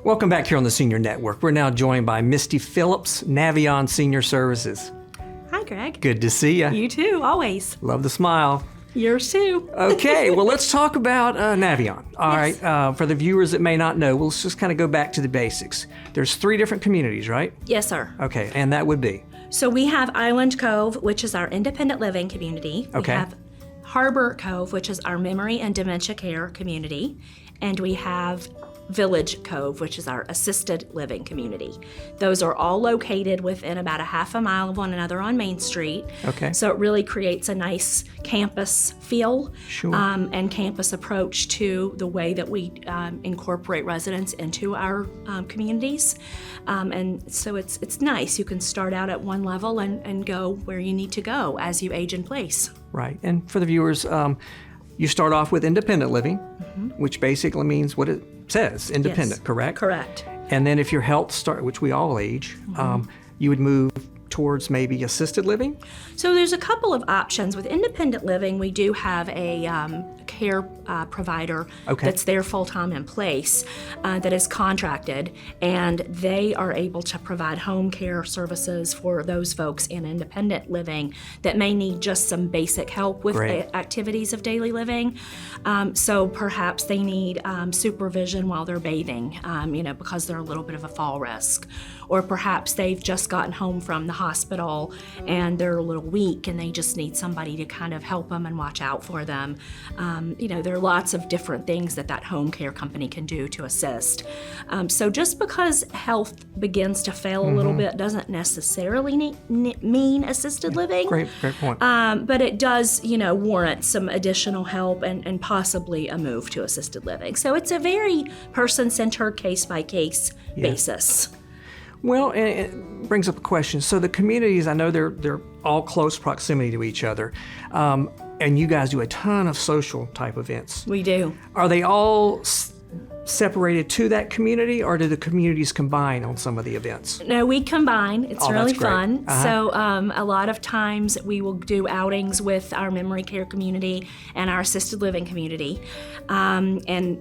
Welcome back here on the Senior Network. We're now joined by Misty Phillips, Navion Senior Services. Hi, Gregg. Good to see you. You too, always. Love the smile. Yours too. Okay, well, let's talk about Navion. All Yes. right, for the viewers that may not know, we'll just kind of go back to the basics. There's 3 different communities, right? Yes, sir. Okay, and that would be? So we have Island Cove, which is our independent living community. Okay. We have Harbor Cove, which is our memory and dementia care community. And we have Village Cove, which is our assisted living community. Those are all located within about a half a mile of one another on Main Street. Okay. So it really creates a nice campus feel. Sure. And campus approach to the way that we incorporate residents into our communities. And so it's nice. You can start out at one level and go where you need to go as you age in place. Right, and for the viewers, you start off with independent living, which basically means what it says, independent, Yes. correct? Correct. And then if your health start, which we all age, you would move towards maybe assisted living? So there's a couple of options. With independent living, we do have a care provider that's there full-time in place that is contracted, and they are able to provide home care services for those folks in independent living that may need just some basic help with activities of daily living. So perhaps they need supervision while they're bathing, because they're a little bit of a fall risk. Or perhaps they've just gotten home from the hospital and they're a little weak and they just need somebody to kind of help them and watch out for them. There are lots of different things that home care company can do to assist. So just because health begins to fail a little bit doesn't necessarily mean assisted living. Great point. But it does, warrant some additional help and possibly a move to assisted living. So it's a very person-centered, case-by-case basis. Well, and it brings up a question. So the communities, I know they're all close proximity to each other, and you guys do a ton of social type events. We do. Are they all separated to that community, or do the communities combine on some of the events? No, we combine. It's really that's great. fun. So a lot of times we will do outings with our memory care community and our assisted living community. And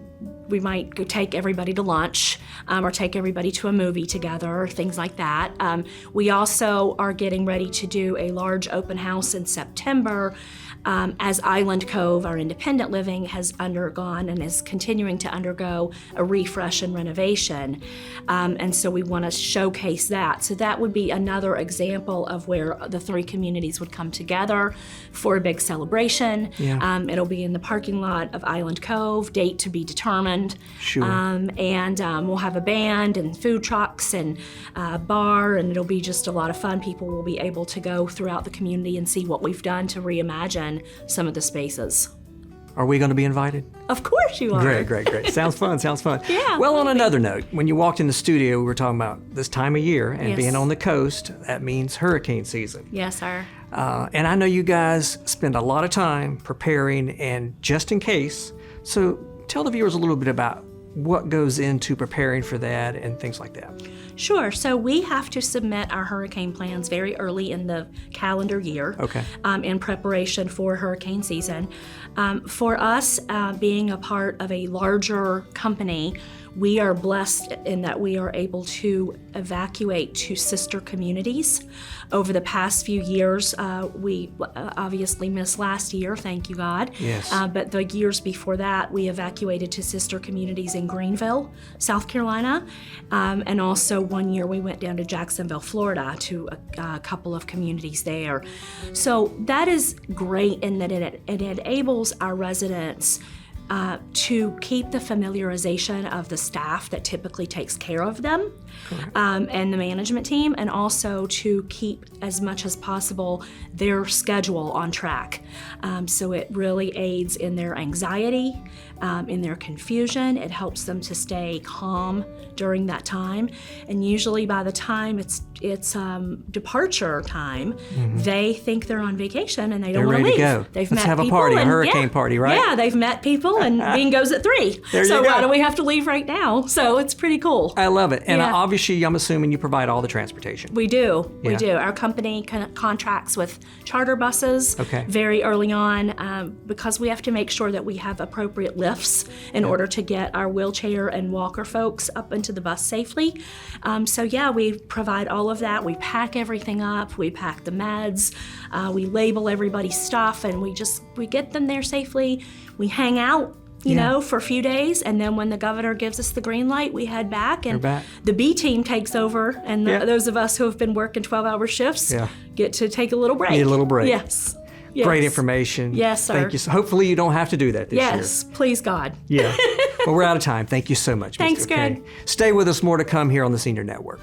we might go take everybody to lunch or take everybody to a movie together, or things like that. We also are getting ready to do a large open house in September as Island Cove, our independent living, has undergone and is continuing to undergo a refresh and renovation. And so we want to showcase that. So that would be another example of where the 3 communities would come together for a big celebration. Yeah. It'll be in the parking lot of Island Cove, date to be determined. Sure. And we'll have a band and food trucks and bar, and it'll be just a lot of fun. People will be able to go throughout the community and see what we've done to reimagine some of the spaces. Are we going to be invited? Of course you are. Great. Sounds fun. Yeah. Well, on another note, when you walked in the studio, we were talking about this time of year, and being on the coast, that means hurricane season. Yes, sir. And I know you guys spend a lot of time preparing and just in case. So tell the viewers a little bit about what goes into preparing for that and things like that. Sure. So we have to submit our hurricane plans very early in the calendar year in preparation for hurricane season. For us, being a part of a larger company, we are blessed in that we are able to evacuate to sister communities. Over the past few years, we obviously missed last year, thank you God. Yes. But the years before that, we evacuated to sister communities in Greenville, South Carolina. And also one year we went down to Jacksonville, Florida to a couple of communities there. So that is great in that it enables our residents to keep the familiarization of the staff that typically takes care of them and the management team, and also to keep as much as possible their schedule on track. So it really aids in their anxiety, in their confusion. It helps them to stay calm during that time. And usually by the time it's departure time, they think they're on vacation and they don't want to leave. Go. They've Let's met have a people party, a and, hurricane party, right? Yeah, they've met people and bingo's at 3. So why do we have to leave right now? So it's pretty cool. I love it. And obviously, I'm assuming you provide all the transportation. We do. We do. Our company contracts with charter buses very early on because we have to make sure that we have appropriate lifts in order to get our wheelchair and walker folks up into the bus safely. We provide all of that. We pack everything up. We pack the meds. We label everybody's stuff, and we get them there safely. We hang out, you know, for a few days, and then when the governor gives us the green light, we head back, and the B team takes over, and those of us who have been working 12-hour shifts get to take a little break. Need a little break. Yes. Great information. Yes, sir. Thank you. Hopefully you don't have to do that this year. Yes, please God. Yeah. Well, we're out of time. Thank you so much, Thanks, Misty, okay? Gregg. Stay with us. More to come here on the Senior Network.